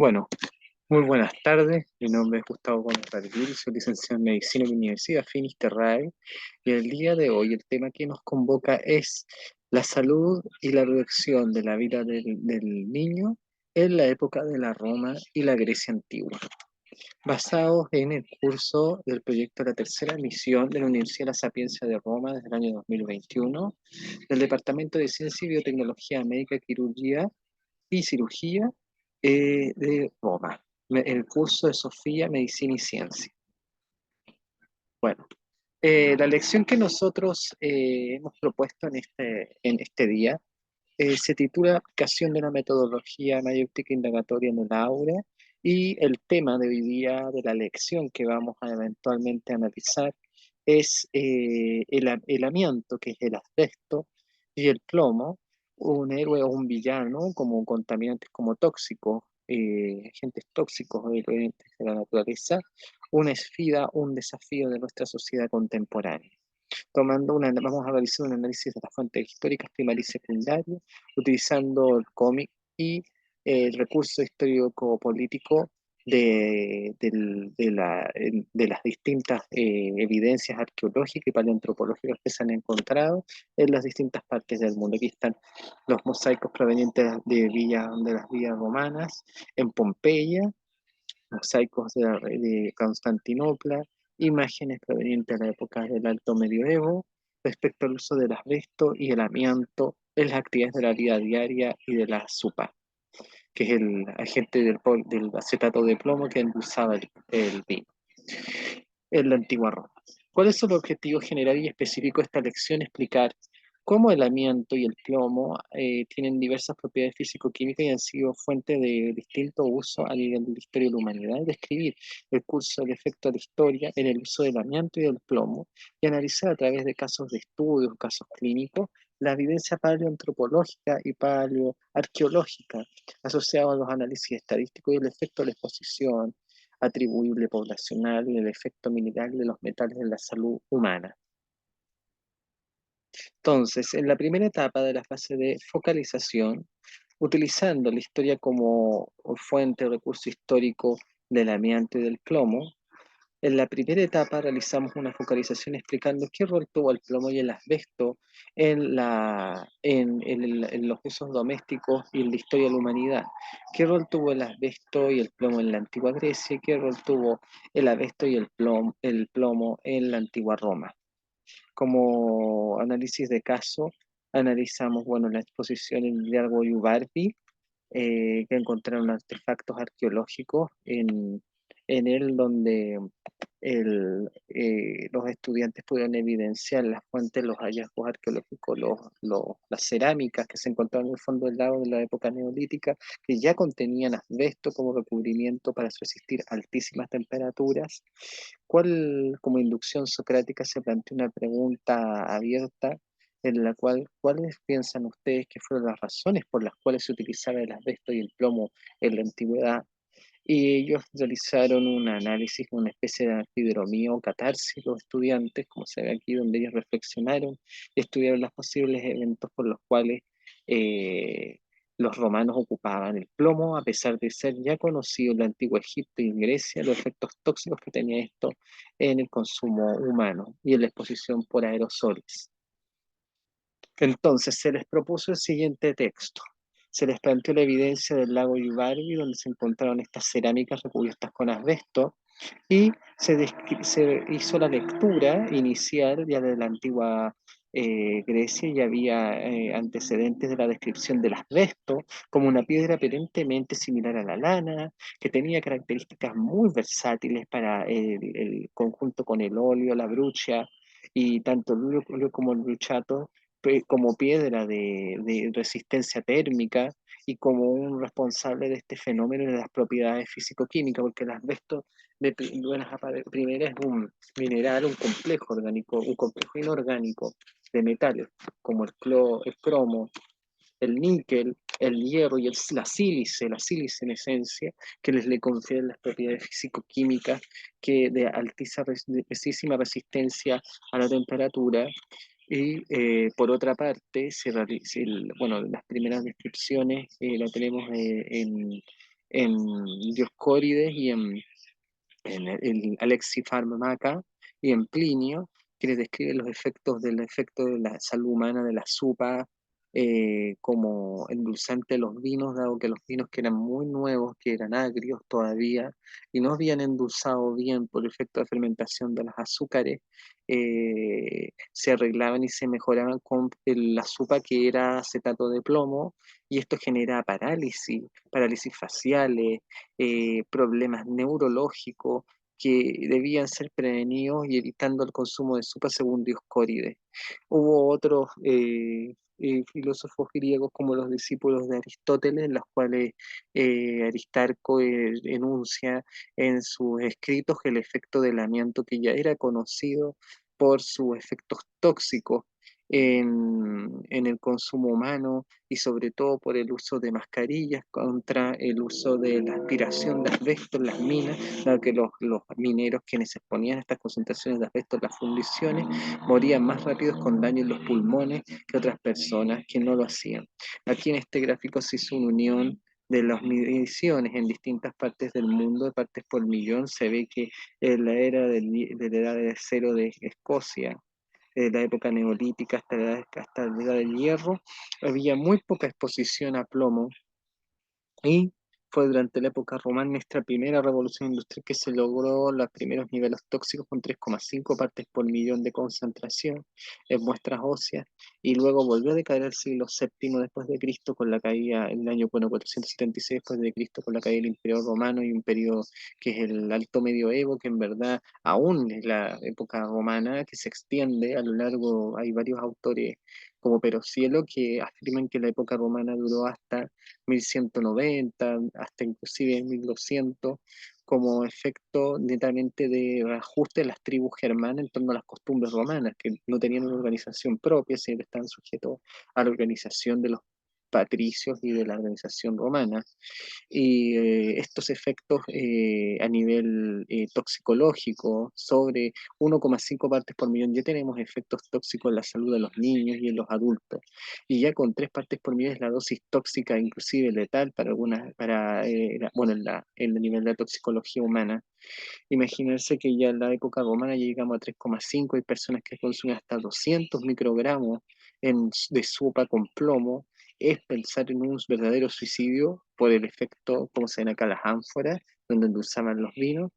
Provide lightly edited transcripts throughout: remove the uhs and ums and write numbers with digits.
Bueno, muy buenas tardes. Mi nombre es Gustavo Gómez Radil, soy licenciado en Medicina en la Universidad Finisterrae y el día de hoy el tema que nos convoca es la salud y la reducción de la vida del niño en la época de la Roma y la Grecia antigua, basados en el curso del proyecto de la tercera misión de la Universidad de la Sapiencia de Roma desde el año 2021, del Departamento de Ciencia y Biotecnología Médica, Quirugía y Cirugía de Roma, el curso de Sofía, Medicina y Ciencia. Bueno, la lección que nosotros hemos propuesto en este día se titula Aplicación de una metodología mayéutica indagatoria en el aura, y el tema de hoy día de la lección que vamos a eventualmente analizar es el amianto, que es el asbesto, y el plomo, un héroe o un villano, como contaminantes, como tóxicos, agentes tóxicos o elementos de la naturaleza, una esfida, un desafío de nuestra sociedad contemporánea. Vamos a realizar un análisis de las fuentes históricas primarias y secundarias, utilizando el cómic y el recurso histórico-político de las distintas evidencias arqueológicas y paleoantropológicas que se han encontrado en las distintas partes del mundo. Aquí están los mosaicos provenientes de las villas romanas, en Pompeya, mosaicos de Constantinopla, imágenes provenientes de la época del Alto Medioevo, respecto al uso del asbesto y el amianto en las actividades de la vida diaria y de la SUPA, que es el agente del acetato de plomo que endulzaba el vino en la antigua Roma. ¿Cuál es el objetivo general y específico de esta lección? Explicar cómo el amianto y el plomo tienen diversas propiedades físico-químicas y han sido fuente de distinto uso a nivel de la historia de la humanidad, y describir el curso del efecto de la historia en el uso del amianto y del plomo, y analizar a través de casos de estudios, casos clínicos, la evidencia paleoantropológica y paleoarqueológica asociada a los análisis estadísticos y el efecto de la exposición atribuible poblacional y el efecto mineral de los metales en la salud humana. Entonces, en la primera etapa de la fase de focalización, utilizando la historia como fuente o recurso histórico del amianto y del plomo, en la primera etapa realizamos una focalización explicando qué rol tuvo el plomo y el asbesto en los usos domésticos y en la historia de la humanidad. ¿Qué rol tuvo el asbesto y el plomo en la antigua Grecia? ¿Qué rol tuvo el asbesto y el plomo en la antigua Roma? Como análisis de caso, analizamos, bueno, la exposición en el Largo Yubarbi, que encontraron artefactos arqueológicos en él donde los estudiantes pudieron evidenciar las fuentes, los hallazgos arqueológicos, las cerámicas que se encontraron en el fondo del lago de la época neolítica, que ya contenían asbesto como recubrimiento para resistir altísimas temperaturas. Como inducción socrática se plantea una pregunta abierta en la cual, ¿cuáles piensan ustedes que fueron las razones por las cuales se utilizaba el asbesto y el plomo en la antigüedad? Y ellos realizaron un análisis, una especie de anfibromión o catarsis, los estudiantes, como se ve aquí, donde ellos reflexionaron y estudiaron los posibles eventos por los cuales eh, los romanos ocupaban el plomo, a pesar de ser ya conocido en el antiguo Egipto y en Grecia, los efectos tóxicos que tenía esto en el consumo humano y en la exposición por aerosoles. Entonces se les propuso el siguiente texto. Se les planteó la evidencia del lago Yubarbi, donde se encontraron estas cerámicas recubiertas con asbesto, y se hizo la lectura inicial ya de la antigua Grecia, y había antecedentes de la descripción del asbesto como una piedra aparentemente similar a la lana, que tenía características muy versátiles para el conjunto con el óleo, la brucia, y tanto el óleo como el bruchato como piedra de resistencia térmica y como un responsable de este fenómeno de las propiedades físico-químicas, porque el asbesto primera es un mineral, un complejo orgánico, un complejo inorgánico de metales, como el cromo, el níquel, el hierro y la sílice en esencia, que le confieren las propiedades físico-químicas que de altísima resistencia a la temperatura. Y por otra parte, bueno, las primeras descripciones las tenemos en Dioscórides y en el Alexifarmaca y en Plinio, que les describe los efectos del efecto de la salud humana de la sopa como endulzante de los vinos, dado que los vinos que eran muy nuevos, que eran agrios todavía, y no habían endulzado bien por el efecto de fermentación de los azúcares, se arreglaban y se mejoraban con la sopa que era acetato de plomo, y esto genera parálisis, parálisis faciales, problemas neurológicos que debían ser prevenidos y evitando el consumo de sopa según Dioscórides. Hubo otros filósofos griegos como los discípulos de Aristóteles, los cuales Aristarco enuncia en sus escritos el efecto del amianto que ya era conocido por sus efectos tóxicos en el consumo humano y sobre todo por el uso de mascarillas contra el uso de la aspiración de asbesto en las minas, dado que los mineros quienes se exponían a estas concentraciones de asbesto en las fundiciones morían más rápidos con daño en los pulmones que otras personas que no lo hacían. Aquí en este gráfico se hizo una unión de las mediciones en distintas partes del mundo, de partes por millón. Se ve que en la era de la edad de cero de Escocia, de la época neolítica hasta la edad del hierro, había muy poca exposición a plomo y fue durante la época romana nuestra primera revolución industrial que se logró los primeros niveles tóxicos con 3,5 partes por millón de concentración en muestras óseas, y luego volvió a decaer el siglo VII después de Cristo con la caída, en el año 476 después de Cristo con la caída del Imperio Romano, y un periodo que es el Alto Medioevo, que en verdad aún es la época romana que se extiende a lo largo. Hay varios autores como Perocielo que afirman que la época romana duró hasta 1190, hasta inclusive 1200, como efecto netamente de ajuste de las tribus germanas en torno a las costumbres romanas, que no tenían una organización propia, sino que estaban sujetos a la organización de los patricios y de la organización romana. Y estos efectos a nivel toxicológico sobre 1,5 partes por millón, ya tenemos efectos tóxicos en la salud de los niños y en los adultos. Y ya con 3 partes por millón es la dosis tóxica, inclusive letal para algunas, bueno, en el nivel de toxicología humana. Imaginarse que ya en la época romana ya llegamos a 3,5, hay personas que consumen hasta 200 microgramos de sopa con plomo. Es pensar en un verdadero suicidio por el efecto, como se ven acá las ánforas, donde endulzaban los vinos.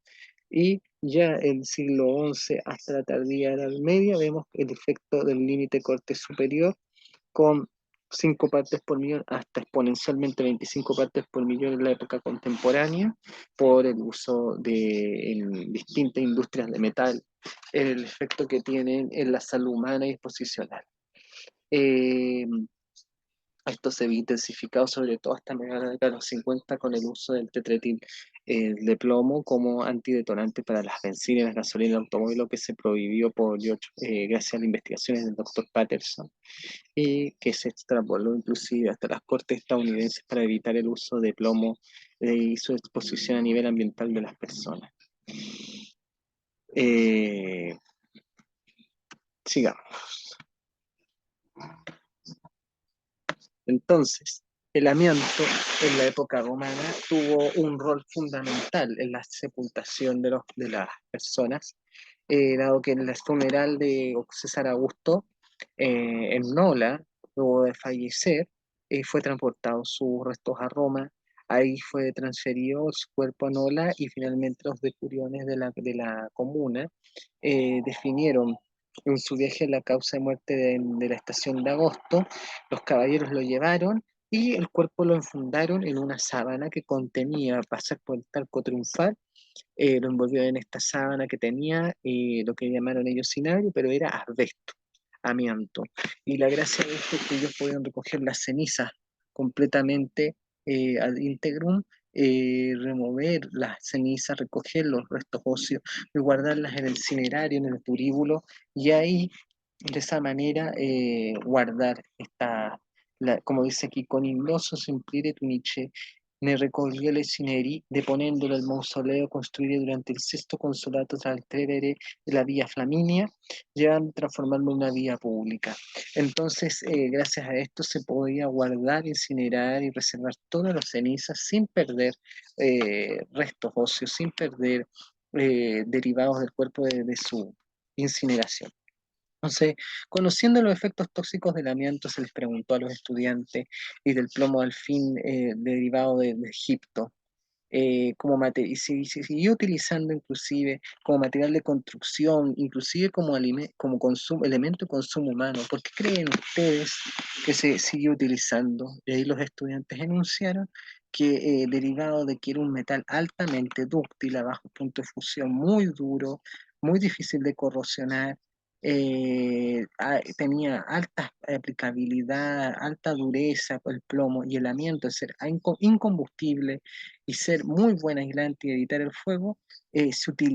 Y ya el siglo XI hasta la tardía Edad Media vemos el efecto del límite corte superior con 5 partes por millón hasta exponencialmente 25 partes por millón en la época contemporánea, por el uso en distintas industrias de metal, el efecto que tienen en la salud humana y exposicional. Eh, Esto se ve intensificado sobre todo hasta mediados de los 50 con el uso del tetretil de plomo como antidetonante para las bencinas y las gasolinas de automóvil, que se prohibió gracias a las investigaciones del doctor Patterson, y que se extrapoló inclusive hasta las cortes estadounidenses para evitar el uso de plomo y su exposición a nivel ambiental de las personas. Eh, Sigamos. Entonces, el amianto en la época romana tuvo un rol fundamental en la sepultación de las personas, dado que en el funeral de César Augusto en Nola, luego de fallecer, fue transportado sus restos a Roma. Ahí fue transferido su cuerpo a Nola y finalmente los decuriones de la comuna definieron en su viaje la causa de muerte de la estación de agosto. Los caballeros lo llevaron y el cuerpo lo enfundaron en una sábana que contenía, pasar por el Arco Triunfal, lo envolvió en esta sábana que tenía lo que llamaron ellos cinario, pero era asbesto, amianto. Y la gracia de esto es que ellos podían recoger las cenizas completamente ad integrum, remover las cenizas, recoger los restos óseos y guardarlas en el cinerario, en el turíbulo, y ahí de esa manera guardar como dice aquí, con innoso semplire tunice, ne recoglió le cineri, deponendolo al mausoleo construido durante el sexto consolato tra il Trevere y la Vía Flaminia, llevando a transformarlo en una vía pública. Entonces, gracias a esto se podía guardar, incinerar y reservar todas las cenizas sin perder restos óseos, sin perder derivados del cuerpo de su incineración. Entonces, conociendo los efectos tóxicos del amianto, se les preguntó a los estudiantes y del plomo al fin derivado de Egipto, y se siguió utilizando inclusive como material de construcción, inclusive como elemento de consumo humano. ¿Por qué creen ustedes que se siguió utilizando? Y ahí los estudiantes enunciaron que derivado de que era un metal altamente dúctil, a bajo punto de fusión, muy duro, muy difícil de corrosionar, tenía alta aplicabilidad, alta dureza el plomo y el amianto, al ser incombustible y ser muy buen aislante y evitar el fuego,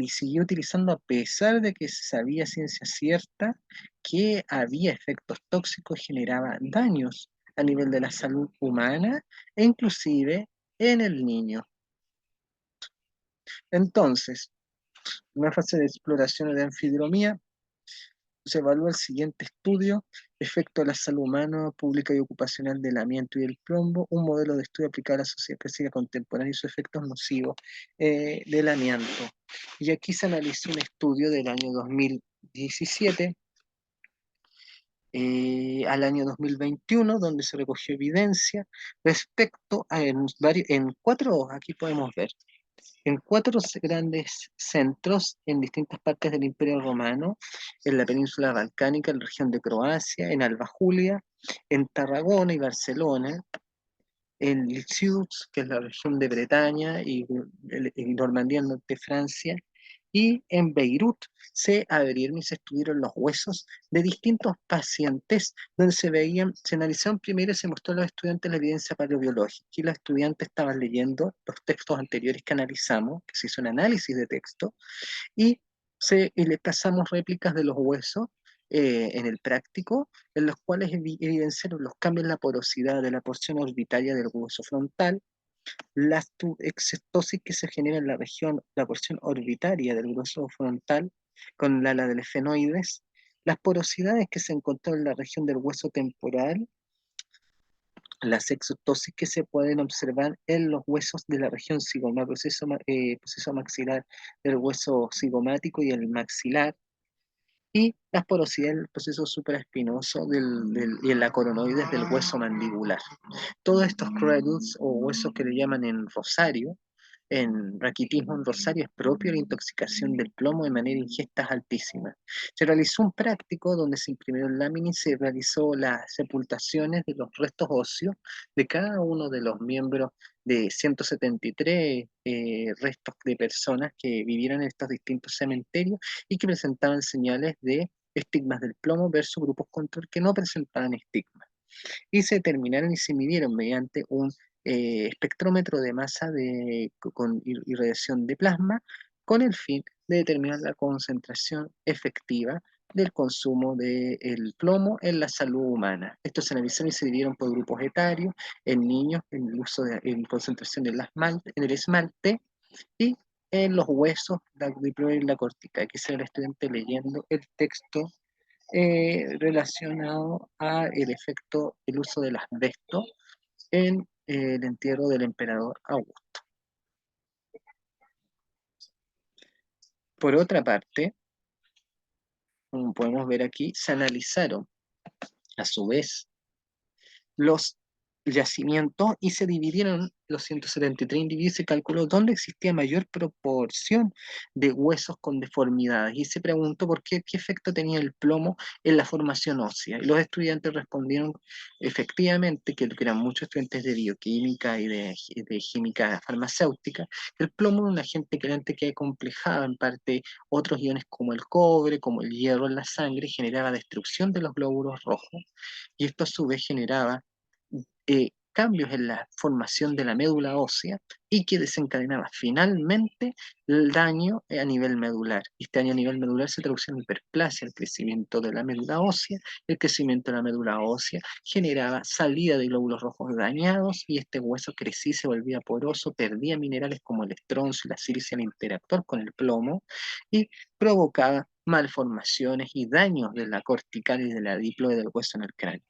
siguió utilizando a pesar de que se sabía ciencia cierta que había efectos tóxicos y generaba daños a nivel de la salud humana e inclusive en el niño. Entonces, una fase de exploración de anfidromía se evalúa el siguiente estudio: efecto a la salud humana, pública y ocupacional del amianto y el plomo, un modelo de estudio aplicado a la sociedad física contemporánea y sus efectos nocivos del amianto. Y aquí se analizó un estudio del año 2017 al año 2021, donde se recogió evidencia respecto a en cuatro, aquí podemos ver, en cuatro grandes centros en distintas partes del Imperio Romano, en la península balcánica, en la región de Croacia, en Alba Julia, en Tarragona y Barcelona, en Lisieux, que es la región de Bretaña y Normandía, el norte de Francia, y en Beirut se abrieron y se estudiaron los huesos de distintos pacientes, donde se analizaron primero y se mostró a los estudiantes la evidencia paleobiológica. Y los estudiantes estaban leyendo los textos anteriores que analizamos, que se hizo un análisis de texto, y, y le trazamos réplicas de los huesos en el práctico, en los cuales evidenciaron los cambios en la porosidad de la porción orbitaria del hueso frontal, la exestosis que se genera en la región, la porción orbitaria del hueso frontal con la ala del efenoides, las porosidades que se encontraron en la región del hueso temporal, las exostosis que se pueden observar en los huesos de la región cigomática, proceso maxilar del hueso cigomático y el maxilar, y las porosidades del proceso supraespinoso y en la coronoides del hueso mandibular. Todos estos cradles o huesos que le llaman en rosario, en raquitismo en rosario, es propio de la intoxicación del plomo de manera ingestas altísimas. Se realizó un práctico donde se imprimieron láminas y se realizó las sepultaciones de los restos óseos de cada uno de los miembros de 173 restos de personas que vivieron en estos distintos cementerios y que presentaban señales de estigmas del plomo versus grupos control que no presentaban estigmas. Y se determinaron y se midieron mediante un espectrómetro de masa con irradiación de plasma con el fin de determinar la concentración efectiva del consumo del plomo en la salud humana. Estos se analizaron y se dividieron por grupos etarios, en niños, en el uso en concentración en el esmalte y en los huesos, la diploide y la cortica. Aquí se ve el estudiante leyendo el texto relacionado a el efecto, el uso del asbesto en el entierro del emperador Augusto. Por otra parte, como podemos ver aquí, se analizaron a su vez los yacimientos y se dividieron los 173 individuos y se calculó dónde existía mayor proporción de huesos con deformidades y se preguntó qué efecto tenía el plomo en la formación ósea. Y los estudiantes respondieron efectivamente, que eran muchos estudiantes de bioquímica y de química farmacéutica, que el plomo era un agente quelante que acomplejaba en parte otros iones como el cobre, como el hierro en la sangre, y generaba destrucción de los glóbulos rojos, y esto a su vez generaba cambios en la formación de la médula ósea y que desencadenaba finalmente el daño a nivel medular. Este daño a nivel medular se traducía en hiperplasia, el crecimiento de la médula ósea. El crecimiento de la médula ósea generaba salida de glóbulos rojos dañados y este hueso crecía y se volvía poroso, perdía minerales como el estroncio y la silicia al interactuar con el plomo y provocaba malformaciones y daños de la cortical y de la diploide del hueso en el cráneo.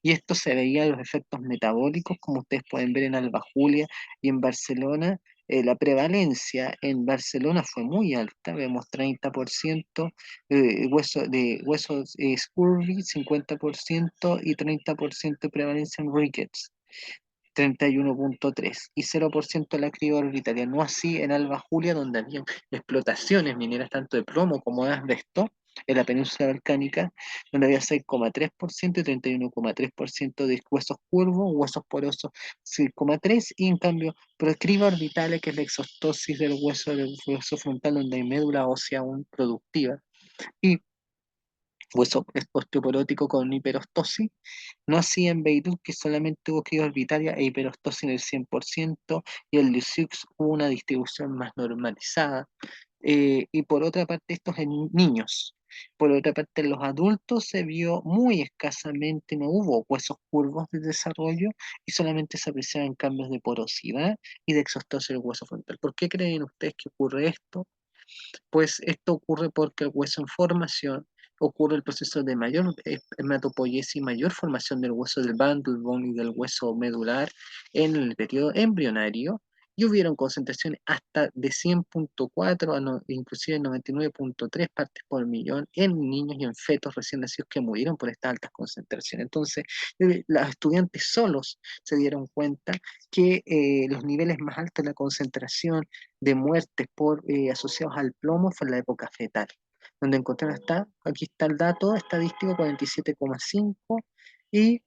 Y esto se veía en los efectos metabólicos, como ustedes pueden ver en Alba Julia y en Barcelona. La prevalencia en Barcelona fue muy alta, vemos 30% de huesos scurvy, 50% y 30% de prevalencia en rickets. 31,3 y 0% la criba orbitaria, no así en Alba Julia, donde había explotaciones mineras tanto de plomo como de asbesto en la península balcánica, donde había 6,3% y 31,3% de huesos curvos, huesos porosos 6,3%, y en cambio, criba orbitales, que es la exostosis del hueso frontal, donde hay médula ósea aún productiva, y hueso osteoporótico con hiperostosis, no así en Beirut, que solamente hubo criba orbitaria e hiperostosis en el 100%, y en Lisieux hubo una distribución más normalizada. Y por otra parte, esto es en niños. Por otra parte, en los adultos se vio muy escasamente, no hubo huesos curvos de desarrollo y solamente se apreciaban cambios de porosidad y de exostosis del hueso frontal. ¿Por qué creen ustedes que ocurre esto? Pues esto ocurre porque el hueso en formación ocurre el proceso de mayor hematopoiesis y mayor formación del hueso del bundle bone y del hueso medular en el periodo embrionario, y hubieron concentraciones hasta de 100,4 a inclusive 99,3 partes por millón en niños y en fetos recién nacidos que murieron por estas altas concentraciones. Entonces, los estudiantes solos se dieron cuenta que los niveles más altos de la concentración de muertes asociados al plomo fue en la época fetal, donde encontraron aquí está el dato estadístico, 47,5, y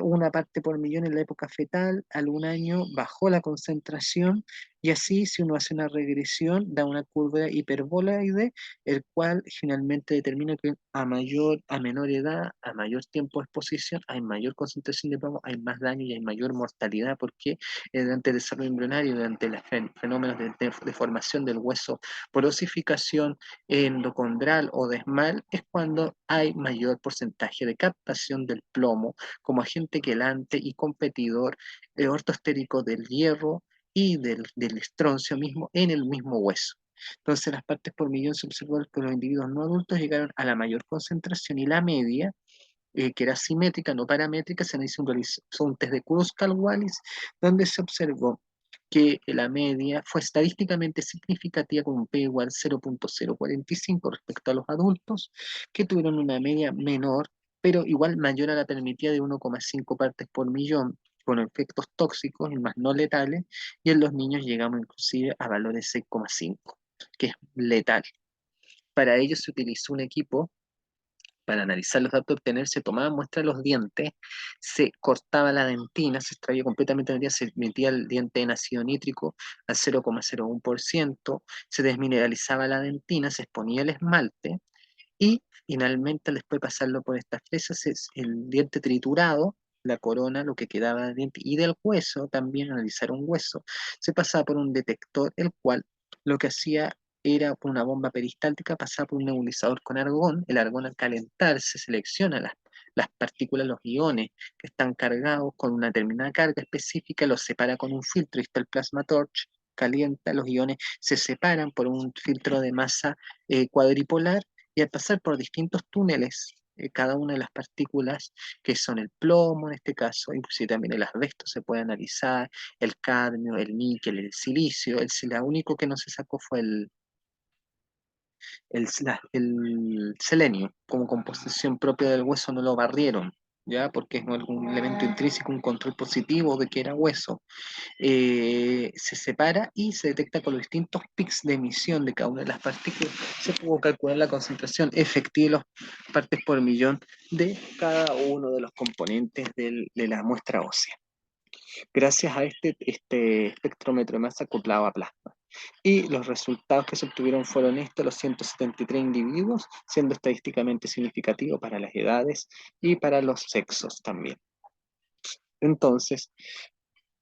una parte por millón en la época fetal. Al un año bajó la concentración, y así, si uno hace una regresión, da una curva hiperboloide, el cual finalmente determina que a menor edad, a mayor tiempo de exposición, hay mayor concentración de plomo, hay más daño y hay mayor mortalidad, porque durante el desarrollo embrionario, durante los fenómenos de formación del hueso por osificación endocondral o desmal, es cuando hay mayor porcentaje de captación del plomo como agente quelante y competidor ortostérico del hierro y del estroncio mismo en el mismo hueso. Entonces, las partes por millón se observó que los individuos no adultos llegaron a la mayor concentración, y la media, que era simétrica, no paramétrica, se realizó un test de Kruskal-Wallis, donde se observó que la media fue estadísticamente significativa con un P igual 0,045 respecto a los adultos, que tuvieron una media menor, pero igual mayor a la permitida de 1,5 partes por millón, con efectos tóxicos y más no letales, y en los niños llegamos inclusive a valores 6,5, que es letal. Para ello se utilizó un equipo para analizar los datos a obtener. Se tomaban muestras de los dientes, se cortaba la dentina, se extraía completamente la dentina, se metía el diente en ácido nítrico al 0,01%, se desmineralizaba la dentina, se exponía el esmalte, y finalmente, después de pasarlo por estas fresas, es el diente triturado, la corona, lo que quedaba del diente, y del hueso, también analizar un hueso, se pasaba por un detector, el cual lo que hacía era por una bomba peristáltica, pasaba por un nebulizador con argón. El argón, al calentarse, selecciona las partículas, los iones que están cargados con una determinada carga específica, los separa con un filtro. Y está el plasma torch, calienta, los iones se separan por un filtro de masa cuadripolar, y al pasar por distintos túneles, cada una de las partículas, que son el plomo en este caso, inclusive también el asbesto se puede analizar, el cadmio, el níquel, el silicio. La único que no se sacó fue el selenio, como composición propia del hueso no lo barrieron, ¿ya? Porque es algún elemento intrínseco, un control positivo de que era hueso. Se separa y se detecta con los distintos pics de emisión de cada una de las partículas. Se pudo calcular la concentración efectiva de las partes por millón de cada uno de los componentes de la muestra ósea, gracias a este espectrómetro de masa acoplado a plasma. Y los resultados que se obtuvieron fueron estos: los 173 individuos, siendo estadísticamente significativo para las edades y para los sexos también. Entonces,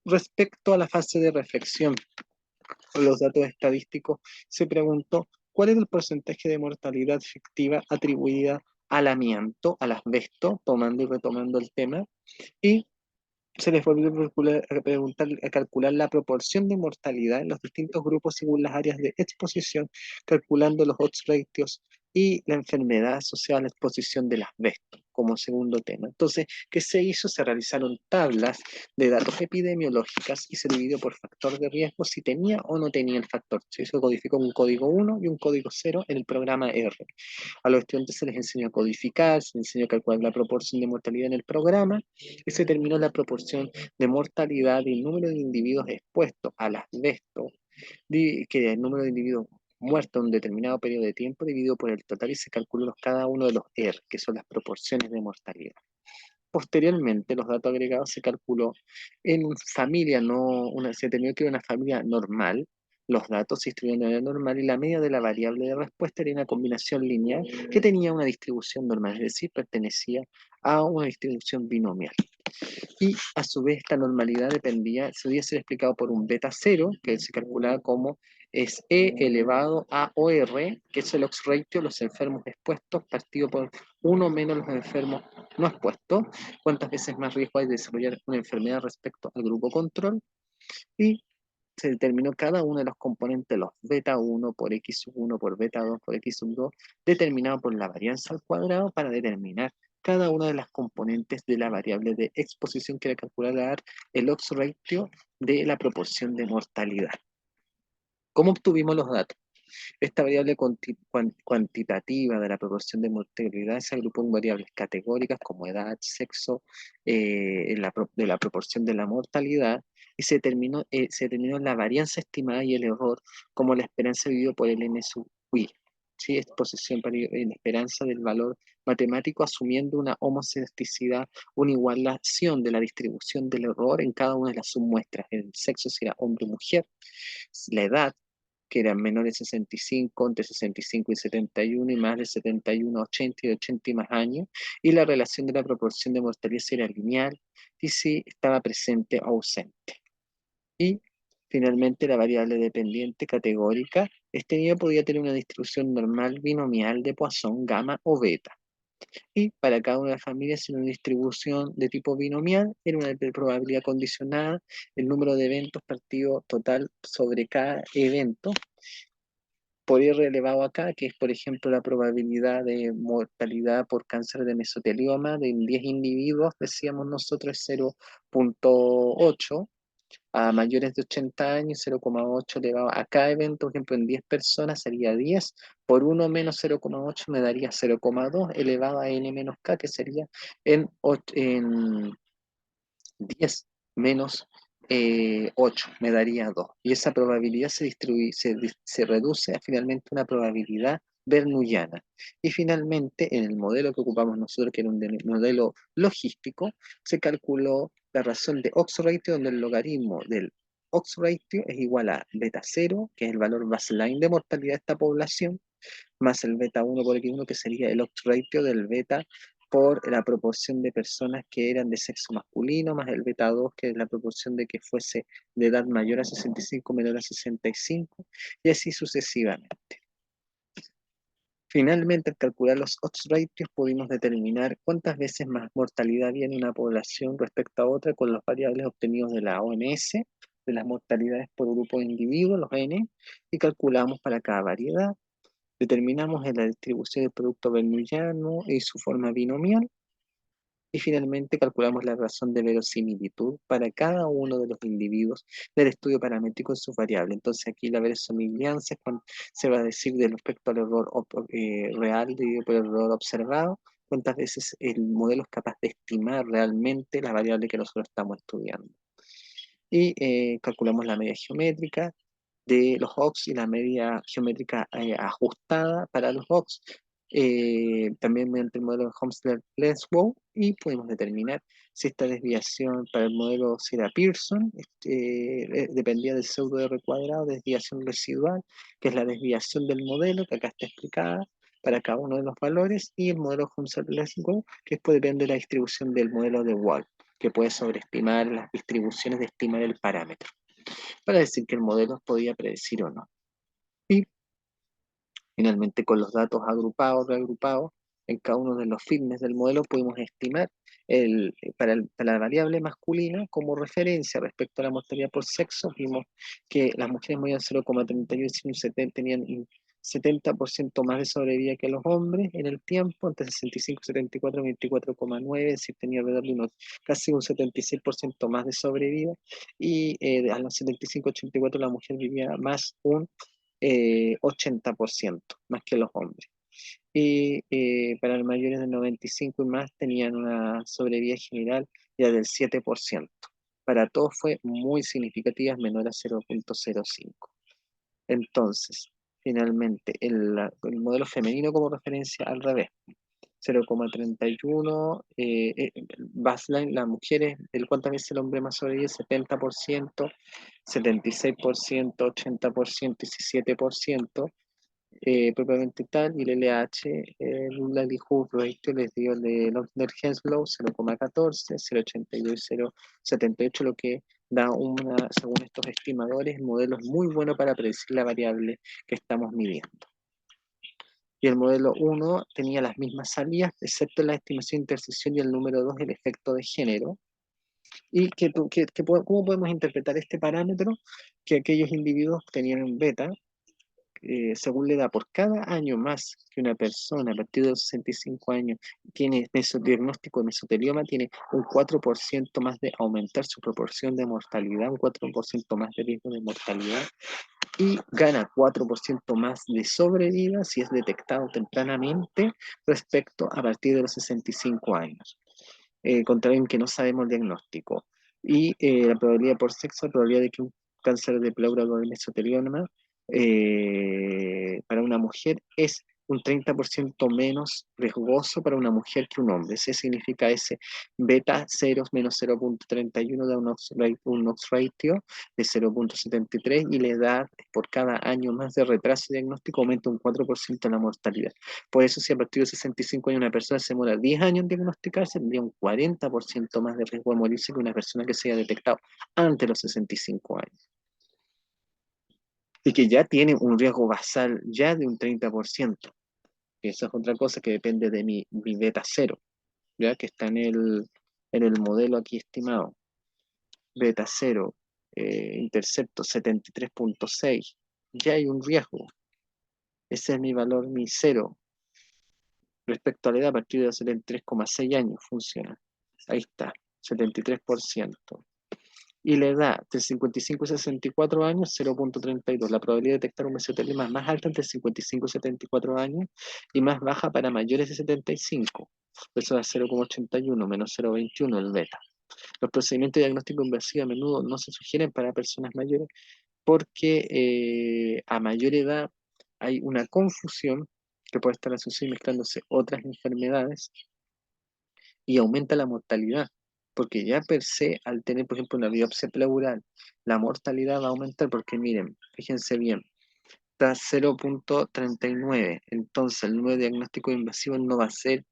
respecto a la fase de reflexión, los datos estadísticos, se preguntó cuál era el porcentaje de mortalidad efectiva atribuida al amianto, al asbesto, tomando y retomando el tema, y se les volvió a calcular la proporción de mortalidad en los distintos grupos según las áreas de exposición, calculando los odds ratios y la enfermedad asociada a la exposición del asbesto como segundo tema. Entonces, ¿qué se hizo? Se realizaron tablas de datos epidemiológicas y se dividió por factor de riesgo si tenía o no tenía el factor. Se hizo codificó un código 1 y un código 0 en el programa R. A los estudiantes se les enseñó a codificar, se les enseñó a calcular la proporción de mortalidad en el programa y se determinó la proporción de mortalidad y el número de individuos expuestos al asbesto, que el número de individuos muertos en un determinado periodo de tiempo dividido por el total y se calculó cada uno de los R, que son las proporciones de mortalidad. Posteriormente, los datos agregados se calculó en familia, se determinó que era una familia normal. Los datos se distribuyeron de manera normal y la media de la variable de respuesta era una combinación lineal que tenía una distribución normal, es decir, pertenecía a una distribución binomial. Y a su vez esta normalidad dependía, se podía ser explicado por un beta cero, que se calculaba como es E elevado a OR, que es el odds ratio, los enfermos expuestos, partido por uno menos los enfermos no expuestos, cuántas veces más riesgo hay de desarrollar una enfermedad respecto al grupo control, y se determinó cada uno de los componentes, los beta 1 por x sub 1 por beta 2 por x sub 2, determinado por la varianza al cuadrado para determinar cada una de las componentes de la variable de exposición que era calcular el odds ratio de la proporción de mortalidad. ¿Cómo obtuvimos los datos? Esta variable cuantitativa de la proporción de mortalidad se agrupó en variables categóricas como edad, sexo, de la proporción de la mortalidad, y se determinó la varianza estimada y el error como la esperanza vivida por el N sub I. ¿Sí? Exposición en esperanza del valor matemático asumiendo una homocesticidad, una igualación de la distribución del error en cada una de las submuestras. El sexo si era hombre o mujer, la edad, que eran menores de 65, entre 65 y 71, y más de 71 a 80 y de 80 y más años, y la relación de la proporción de mortalidad si era lineal y si estaba presente o ausente. Y finalmente la variable dependiente categórica, este nivel podía tener una distribución normal binomial de Poisson, gamma o beta. Y para cada una de las familias en una distribución de tipo binomial, era una probabilidad condicionada, el número de eventos partido total sobre cada evento, por ir relevado acá, que es por ejemplo la probabilidad de mortalidad por cáncer de mesotelioma de 10 individuos, decíamos nosotros es 0,8, a mayores de 80 años 0,8 elevado a cada evento, por ejemplo en 10 personas sería 10, por 1 menos 0,8 me daría 0,2 elevado a n menos k, que sería en 10 menos 8 me daría 2. Y esa probabilidad se reduce a finalmente una probabilidad bernoulliana. Y finalmente, en el modelo que ocupamos nosotros, que era un modelo logístico, se calculó la razón de odds ratio, donde el logaritmo del odds ratio es igual a beta 0, que es el valor baseline de mortalidad de esta población, más el beta 1 por X1, que sería el odds ratio del beta por la proporción de personas que eran de sexo masculino, más el beta 2, que es la proporción de que fuese de edad mayor a 65, menor a 65, y así sucesivamente. Finalmente, al calcular los odds ratios, pudimos determinar cuántas veces más mortalidad había en una población respecto a otra con las variables obtenidas de la OMS, de las mortalidades por grupo de individuos, los N, y calculamos para cada variedad. Determinamos la distribución del producto bernoulliano y su forma binomial. Y finalmente calculamos la razón de verosimilitud para cada uno de los individuos del estudio paramétrico en sus variables. Entonces aquí la verosimilianza es cuando se va a decir de respecto al error real dividido por el error observado, cuántas veces el modelo es capaz de estimar realmente la variable que nosotros estamos estudiando. Y calculamos la media geométrica de los Hawks y la media geométrica ajustada para los Hawks, también mediante el modelo de Homsler-Lenswow, y podemos determinar si esta desviación para el modelo si era Pearson, dependía del pseudo R cuadrado, desviación residual, que es la desviación del modelo, que acá está explicada para cada uno de los valores, y el modelo Homsler-Lenswow, que después depende de la distribución del modelo de Wall. que puede sobreestimar las distribuciones de estimar el parámetro, para decir que el modelo podía predecir o no. Y finalmente, con los datos agrupados, reagrupados, en cada uno de los fitness del modelo pudimos estimar para la variable masculina como referencia respecto a la mortalidad por sexo. Vimos que las mujeres morían 0,31 y tenían un 70% más de sobrevida que los hombres en el tiempo, entre 65 y 74, 24,9, es decir, tenía alrededor de casi un 76% más de sobrevida, y a los 75, 84 la mujer vivía más un 80% más que los hombres. Y para los mayores de 95 y más tenían una sobrevida general ya del 7%. Para todos fue muy significativa, menor a 0,05. Entonces, finalmente, el modelo femenino como referencia al revés. 0,31, baseline, las mujeres, ¿cuántas veces el hombre más sobrevive? 70%, 76%, 80%, 17%, propiamente tal, y el LH, el likelihood ratio les dio el de Henslow 0,14, 0,82 y 0,78, lo que da según estos estimadores, modelos muy buenos para predecir la variable que estamos midiendo. Y el modelo 1 tenía las mismas salidas, excepto la estimación de intersección, y el número 2 el efecto de género. ¿Y cómo podemos interpretar este parámetro? Que aquellos individuos tenían un beta, según la edad, por cada año más que una persona a partir de los 65 años tiene diagnóstico de mesotelioma, tiene un 4% más de aumentar su proporción de mortalidad, un 4% más de riesgo de mortalidad, y gana 4% más de sobrevida si es detectado tempranamente respecto a partir de los 65 años, contra alguien que no sabemos el diagnóstico. Y la probabilidad por sexo, la probabilidad de que un cáncer de pleura con mesotelioma para una mujer es un 30% menos riesgoso para una mujer que un hombre. Ese significa ese beta 0 menos 0,31 da un odds ratio de 0,73, y la edad por cada año más de retraso diagnóstico aumenta un 4% la mortalidad. Por eso, si a partir de 65 años una persona se demora 10 años en diagnosticarse, tendría un 40% más de riesgo de morirse que una persona que se haya detectado antes de los 65 años. Y que ya tiene un riesgo basal ya de un 30%. Esa es otra cosa que depende de mi beta cero, ¿ya? Que está en el modelo aquí estimado. Beta cero, intercepto 73,6. Ya hay un riesgo. Ese es mi valor, mi cero. Respecto a la edad, a partir de los 73,6 años funciona. Ahí está, 73%. Y la edad de 55 y 64 años, 0,32. La probabilidad de detectar un mesotelioma es más alta entre 55 y 74 años y más baja para mayores de 75. Eso da 0,81 menos 0,21 el beta. Los procedimientos de diagnóstico invasivo a menudo no se sugieren para personas mayores porque a mayor edad hay una confusión que puede estar asociada y mezclándose otras enfermedades, y aumenta la mortalidad, porque ya per se, al tener, por ejemplo, una biopsia pleural, la mortalidad va a aumentar porque, miren, fíjense bien, está 0,39, entonces el número de diagnóstico invasivo no va a ser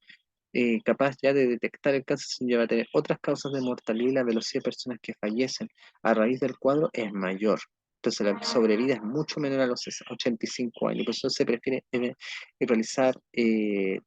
capaz ya de detectar el cáncer, sino ya va a tener otras causas de mortalidad, y la velocidad de personas que fallecen a raíz del cuadro es mayor. Entonces la sobrevida es mucho menor a los 85 años, por eso se prefiere realizar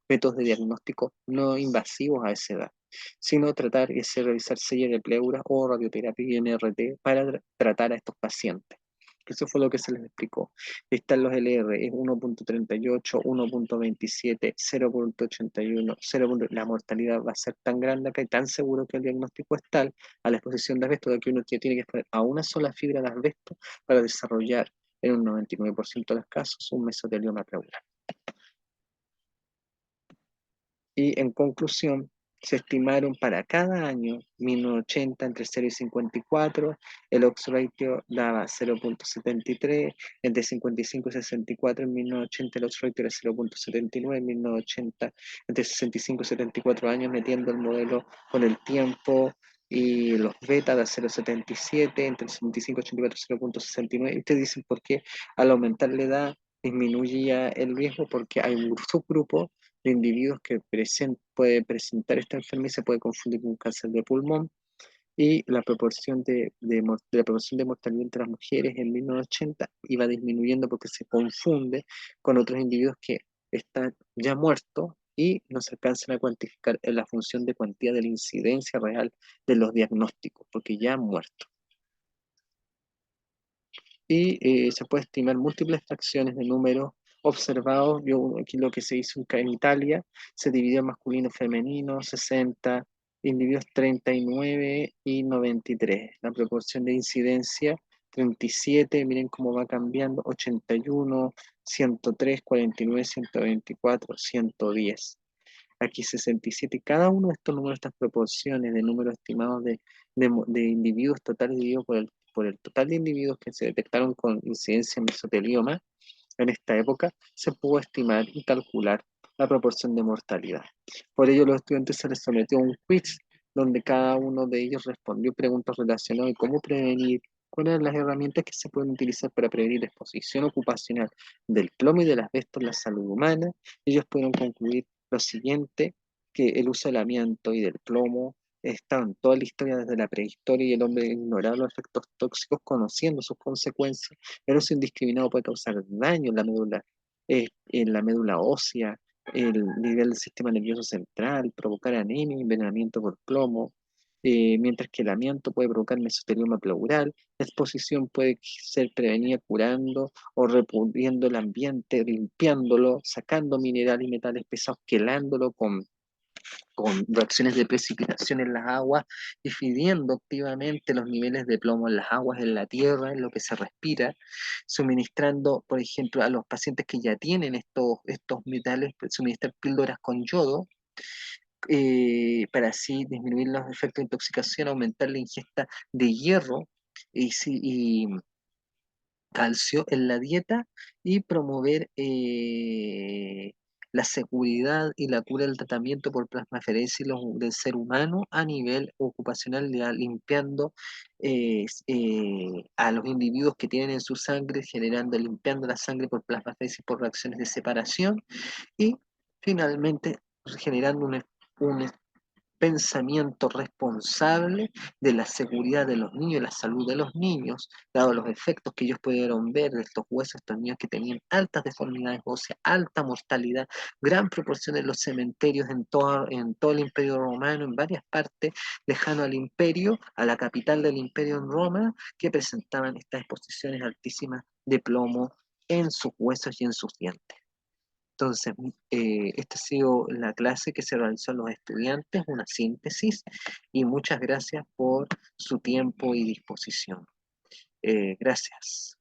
métodos de diagnóstico no invasivos a esa edad, sino tratar y realizar sellos de pleura o radioterapia y NRT para tratar a estos pacientes. Eso fue lo que se les explicó. Están los LR, es 1,38, 1,27, 0,81, 0. La mortalidad va a ser tan grande acá y tan seguro que el diagnóstico es tal a la exposición de asbesto, de que uno tiene que exponer a una sola fibra de asbesto para desarrollar en un 99% de los casos un mesotelioma pleural. Y en conclusión, se estimaron para cada año 1980 entre 0 y 54, el odds ratio daba 0,73, entre 55 y 64 en 1980 el odds ratio era 0,79, en 1980 entre 65 y 74 años, metiendo el modelo con el tiempo y los beta da 0,77, entre 65 y 84 0,69, y ustedes dicen por qué al aumentar la edad disminuye el riesgo, porque hay un subgrupo de individuos que puede presentar esta enfermedad y se puede confundir con un cáncer de pulmón, y la proporción la proporción de mortalidad entre las mujeres en 1980 iba disminuyendo porque se confunde con otros individuos que están ya muertos y no se alcanzan a cuantificar en la función de cuantía de la incidencia real de los diagnósticos, porque ya han muerto. Y se puede estimar múltiples fracciones de números observados. Yo aquí lo que se hizo en Italia, se dividió en masculino femenino, 60, individuos 39 y 93. La proporción de incidencia, 37, miren cómo va cambiando, 81, 103, 49, 124, 110. Aquí 67. Cada uno de estos números, estas proporciones de números estimados de individuos totales dividido por el total de individuos que se detectaron con incidencia en mesotelioma en esta época, se pudo estimar y calcular la proporción de mortalidad. Por ello, a los estudiantes se les sometió a un quiz donde cada uno de ellos respondió preguntas relacionadas a cómo prevenir, cuáles son las herramientas que se pueden utilizar para prevenir la exposición ocupacional del plomo y del asbesto en la salud humana. Ellos pudieron concluir lo siguiente, que el uso del amianto y del plomo estaba en toda la historia desde la prehistoria y el hombre ignoraba los efectos tóxicos conociendo sus consecuencias. El uso indiscriminado puede causar daño en la médula ósea, el nivel del sistema nervioso central, provocar anemia, envenenamiento por plomo, mientras que el amianto puede provocar mesotelioma pleural. La exposición puede ser prevenida curando o repudiendo el ambiente, limpiándolo, sacando minerales y metales pesados, quelándolo con reacciones de precipitación en las aguas, dividiendo activamente los niveles de plomo en las aguas, en la tierra, en lo que se respira, suministrando, por ejemplo, a los pacientes que ya tienen estos metales, pues, suministrar píldoras con yodo, para así disminuir los efectos de intoxicación, aumentar la ingesta de hierro y calcio en la dieta y promover la seguridad y la cura del tratamiento por plasmaferesis del ser humano a nivel ocupacional, ya limpiando a los individuos que tienen en su sangre, limpiando la sangre por plasmaferesis por reacciones de separación y finalmente generando un pensamiento responsable de la seguridad de los niños y la salud de los niños, dado los efectos que ellos pudieron ver de estos huesos, estos niños que tenían altas deformidades óseas, alta mortalidad, gran proporción en los cementerios en todo el Imperio Romano, en varias partes, lejano al imperio, a la capital del imperio en Roma, que presentaban estas exposiciones altísimas de plomo en sus huesos y en sus dientes. Entonces, esta ha sido la clase que se realizó a los estudiantes, una síntesis, y muchas gracias por su tiempo y disposición. Gracias.